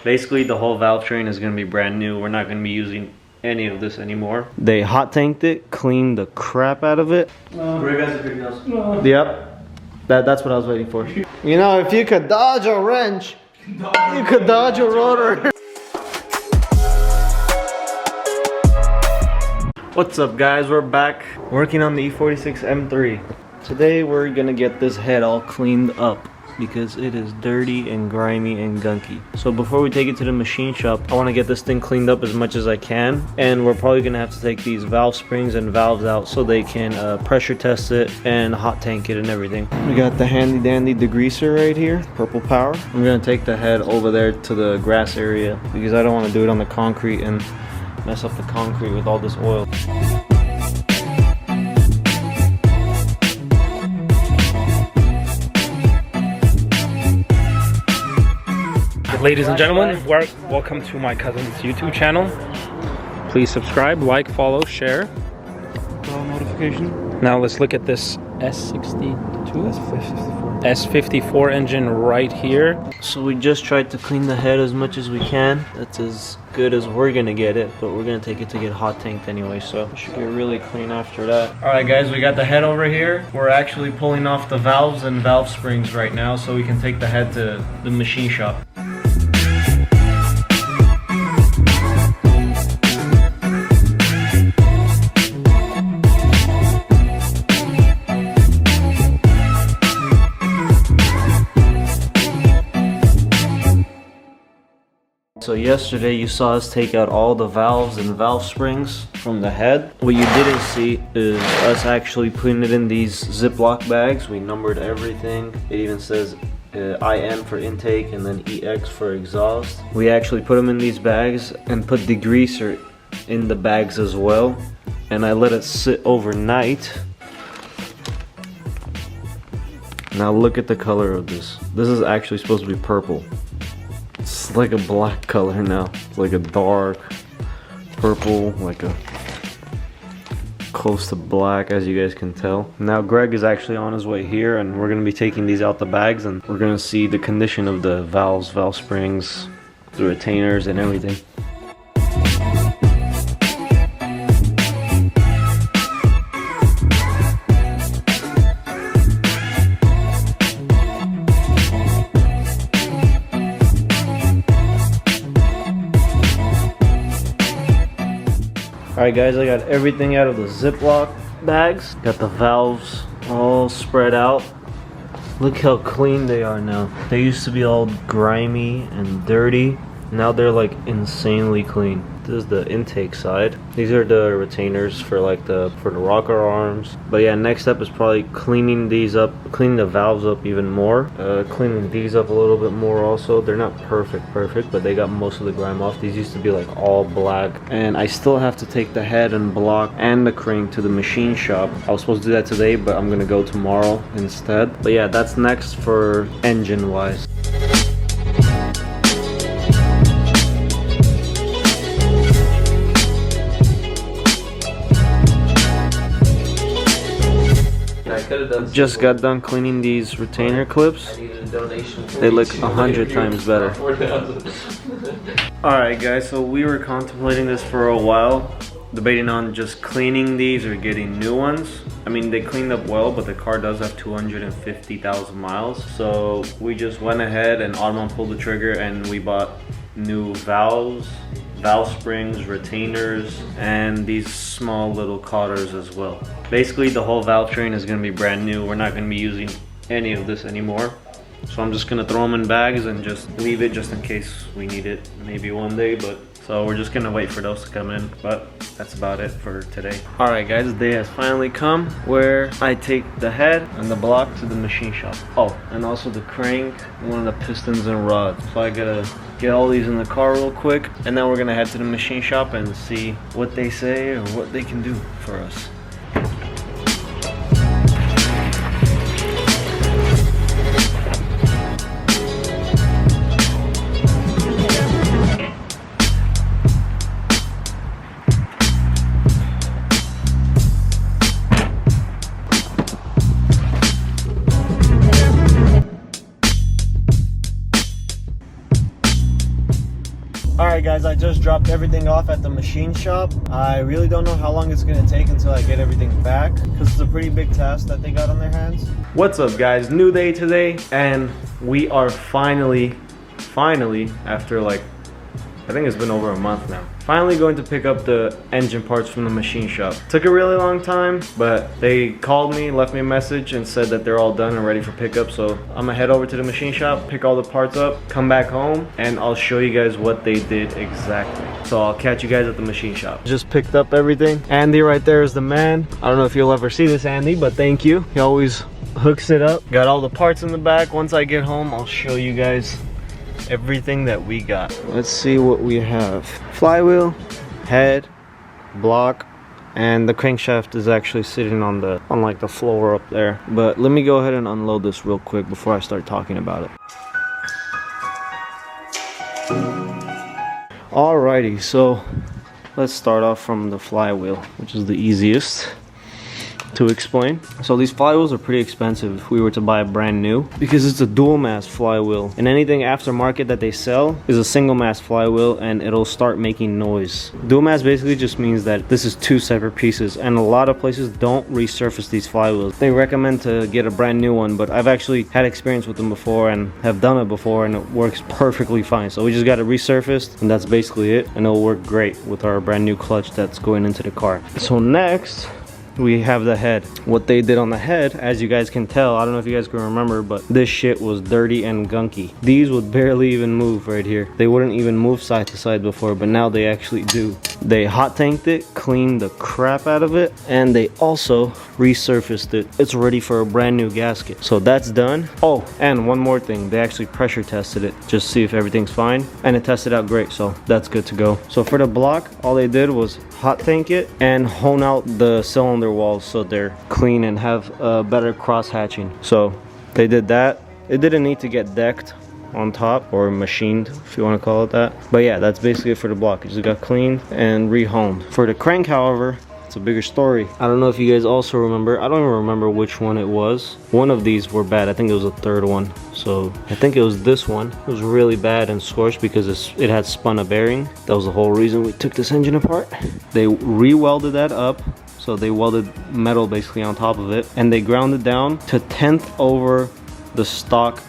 Basically, the whole valve train is going to be brand new. We're not going to be using any of this anymore. They hot tanked it, cleaned the crap out of it. Greg has a big nose. Yep. That's what I was waiting for. You know, if you could dodge a wrench, you could dodge a rotor. What's up, guys? We're back working on the E46 M3. Today we're gonna get this head all cleaned up because it is dirty and grimy and gunky. So before we take it to the machine shop, I want to get this thing cleaned up as much as I can, and we're probably gonna have to take these valve springs and valves out so they can pressure test it and hot tank it and everything. We got the handy dandy degreaser right here, Purple Power. I'm gonna take the head over there to the grass area because I don't want to do it on the concrete and mess up the concrete with all this oil. Ladies and gentlemen, welcome to my cousin's YouTube channel. Please subscribe, like, follow, share. Bell notification. Now let's look at this S54. S54 engine right here. So we just tried to clean the head as much as we can. That's as good as we're gonna get it, but we're gonna take it to get hot tanked anyway, so it should get really clean after that. Alright guys, we got the head over here. We're actually pulling off the valves and valve springs right now so we can take the head to the machine shop. So yesterday you saw us take out all the valves and valve springs from the head. What you didn't see is us actually putting it in these Ziploc bags. We numbered everything. It even says IN for intake and then EX for exhaust. We actually put them in these bags and put degreaser in the bags as well. And I let it sit overnight. Now look at the color of this. This is actually supposed to be purple. It's like a black color now. It's like a dark purple, like a close to black, as you guys can tell. Now Greg is actually on his way here, and we're gonna be taking these out the bags, and we're gonna see the condition of the valves, valve springs, the retainers, and everything. Alright guys, I got everything out of the Ziploc bags. Got the valves all spread out. Look how clean they are now. They used to be all grimy and dirty. Now they're like insanely clean. This is the intake side. These are the retainers for like for the rocker arms. But yeah, next step is probably cleaning these up, cleaning the valves up even more. Cleaning these up a little bit more also. They're not perfect, but they got most of the grime off. These used to be like all black. And I still have to take the head and block and the crank to the machine shop. I was supposed to do that today, but I'm gonna go tomorrow instead. But yeah, that's next for engine wise. Just got done cleaning these retainer clips. They look 100 times better. Alright guys, so we were contemplating this for a while, debating on just cleaning these or getting new ones. I mean, they cleaned up well, but the car does have 250,000 miles. So we just went ahead and Automon pulled the trigger and we bought new valves, valve springs, retainers, and these small little cotters as well. Basically, the whole valve train is going to be brand new. We're not going to be using any of this anymore. So I'm just going to throw them in bags and just leave it just in case we need it maybe one day. But so we're just going to wait for those to come in. But that's about it for today. Alright guys, the day has finally come where I take the head and the block to the machine shop. Oh, and also the crank, one of the pistons and rods. So I gotta get all these in the car real quick, and then we're gonna head to the machine shop and see what they say or what they can do for us. Alright guys, I just dropped everything off at the machine shop. I really don't know how long it's going to take until I get everything back, because it's a pretty big task that they got on their hands. What's up guys, new day today, and we are finally, after like, I think it's been over a month now, finally going to pick up the engine parts from the machine shop. Took a really long time, but they called me, left me a message, and said that they're all done and ready for pickup. So I'm gonna head over to the machine shop, pick all the parts up, come back home, and I'll show you guys what they did exactly. So I'll catch you guys at the machine shop. Just picked up everything. Andy right there is the man. I don't know if you'll ever see this, Andy, but thank you. He always hooks it up. Got all the parts in the back. Once I get home, I'll show you guys everything that we got. Let's see what we have. Flywheel, head, block, and the crankshaft is actually sitting on like the floor up there. But let me go ahead and unload this real quick before I start talking about it. Alrighty, so let's start off from the flywheel, which is the easiest to explain. So these flywheels are pretty expensive if we were to buy a brand new, because it's a dual mass flywheel, and anything aftermarket that they sell is a single mass flywheel, and it'll start making noise. Dual mass basically just means that this is two separate pieces, and a lot of places don't resurface these flywheels. They recommend to get a brand new one, but I've actually had experience with them before and have done it before, and it works perfectly fine. So we just got it resurfaced, and that's basically it, and it'll work great with our brand new clutch that's going into the car. So next we have the head. What they did on the head, as you guys can tell, I don't know if you guys can remember, but this shit was dirty and gunky. These would barely even move right here. They wouldn't even move side to side before, but now they actually do. They hot tanked it, cleaned the crap out of it, and they also resurfaced it. It's ready for a brand new gasket. So that's done. Oh, and one more thing, they actually pressure tested it just to see if everything's fine, and it tested out great, so that's good to go. So for the block, all they did was hot tank it and hone out the cylinder walls so they're clean and have better cross hatching. So they did that. It didn't need to get decked on top or machined, if you want to call it that, but yeah, that's basically it for the block. It just got cleaned and rehoned. For the crank, however, it's a bigger story. I don't know if you guys also remember, I don't even remember which one it was. One of these were bad. I think it was the third one. So I think it was this one. It was really bad and scorched because it had spun a bearing. That was the whole reason we took this engine apart. They re-welded that up. So they welded metal basically on top of it, and they ground it down to 1/10 over the stock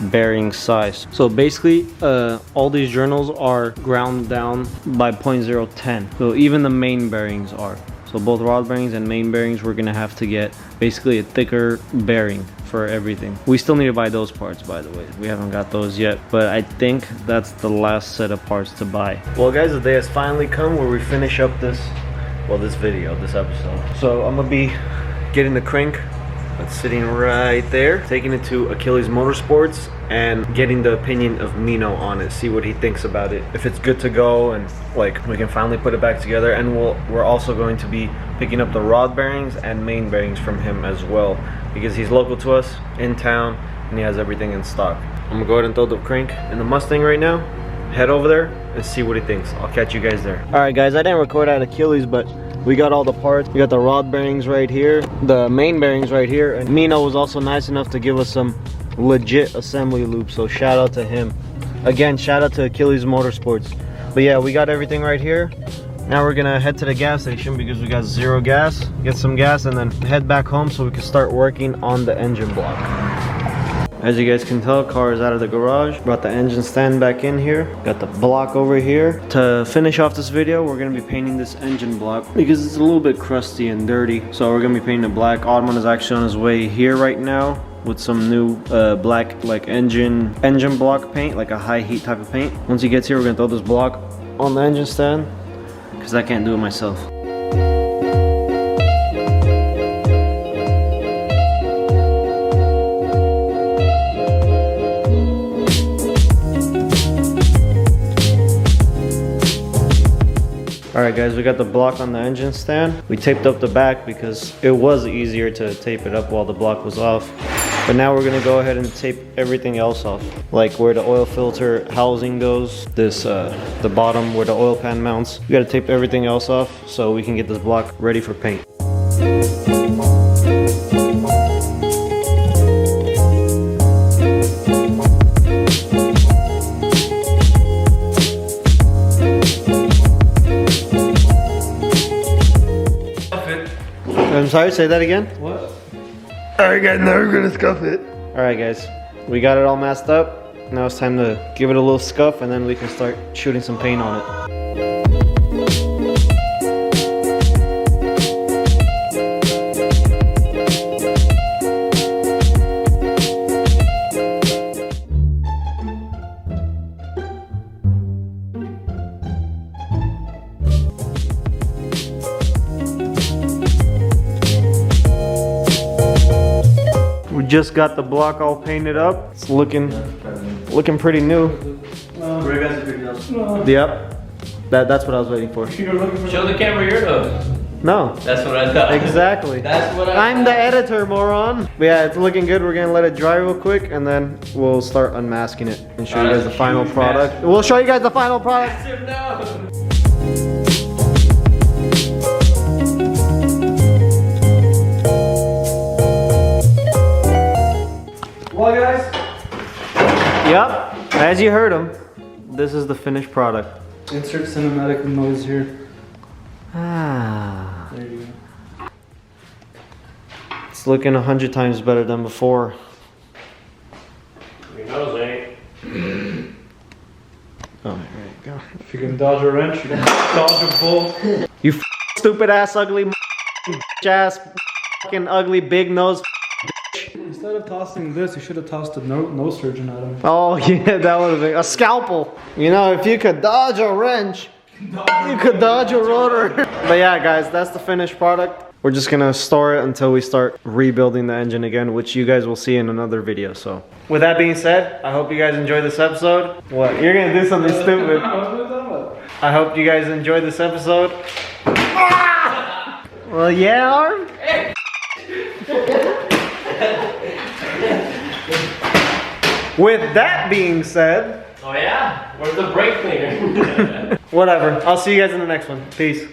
bearing size. So basically all these journals are ground down by 0.010. So even the main bearings are. So both rod bearings and main bearings, we're gonna have to get basically a thicker bearing for everything. We still need to buy those parts, by the way. We haven't got those yet, but I think that's the last set of parts to buy. Well guys, the day has finally come where we finish up this video, this episode. So I'm gonna be getting the crank that's sitting right there, taking it to Achilles Motorsports and getting the opinion of Mino on it, see what he thinks about it, if it's good to go, and like we can finally put it back together. And we're also going to be picking up the rod bearings and main bearings from him as well, because he's local to us, in town, and he has everything in stock. I'm gonna go ahead and throw the crank in the Mustang right now, head over there and see what he thinks. I'll catch you guys there. All right guys, I didn't record at Achilles, but we got all the parts. We got the rod bearings right here, the main bearings right here, and Mino was also nice enough to give us some legit assembly loops, so shout out to him. Again, shout out to Achilles Motorsports. But yeah, we got everything right here. Now we're gonna head to the gas station because we got zero gas, get some gas, and then head back home so we can start working on the engine block. As you guys can tell, car is out of the garage. Brought the engine stand back in here. Got the block over here. To finish off this video, we're gonna be painting this engine block because it's a little bit crusty and dirty. So we're gonna be painting it black. Oddman is actually on his way here right now with some new black like engine block paint, like a high heat type of paint. Once he gets here, we're gonna throw this block on the engine stand because I can't do it myself. Alright guys, we got the block on the engine stand. We taped up the back because it was easier to tape it up while the block was off. But now we're gonna go ahead and tape everything else off. Like where the oil filter housing goes, the bottom where the oil pan mounts. We gotta tape everything else off so we can get this block ready for paint. I'm sorry, say that again? What? Alright guys, now we're gonna scuff it. Alright guys, we got it all masked up. Now it's time to give it a little scuff and then we can start shooting some paint on it. We just got the block all painted up. It's looking pretty new. Yep. That's what I was waiting for. Show the camera your nose. No. That's what I thought. Exactly. That's what I I'm the editor, moron. But yeah, it's looking good. We're gonna let it dry real quick and then we'll start unmasking it and show you guys the final product. We'll show you guys the final product. Well, guys. Yep, as you heard him, this is the finished product. Insert cinematic noise here. Ah, There you go. it's looking 100 times better than before. Your nose ain't. Oh, there you go. If you can dodge a wrench, you can dodge a bolt. You stupid ass, ugly ass, fucking ugly big nose. Instead of tossing this, you should have tossed a nose surgeon at him. Oh yeah, that would have been a scalpel. You know, if you could dodge a wrench, you could dodge a rotor. But yeah, guys, that's the finished product. We're just gonna store it until we start rebuilding the engine again, which you guys will see in another video. So, with that being said, I hope you guys enjoyed this episode. What? You're gonna do something stupid. I hope you guys enjoyed this episode. Well, yeah, Arm. With that being said, Oh yeah? Where's the brake cleaner? whatever. I'll see you guys in the next one. Peace.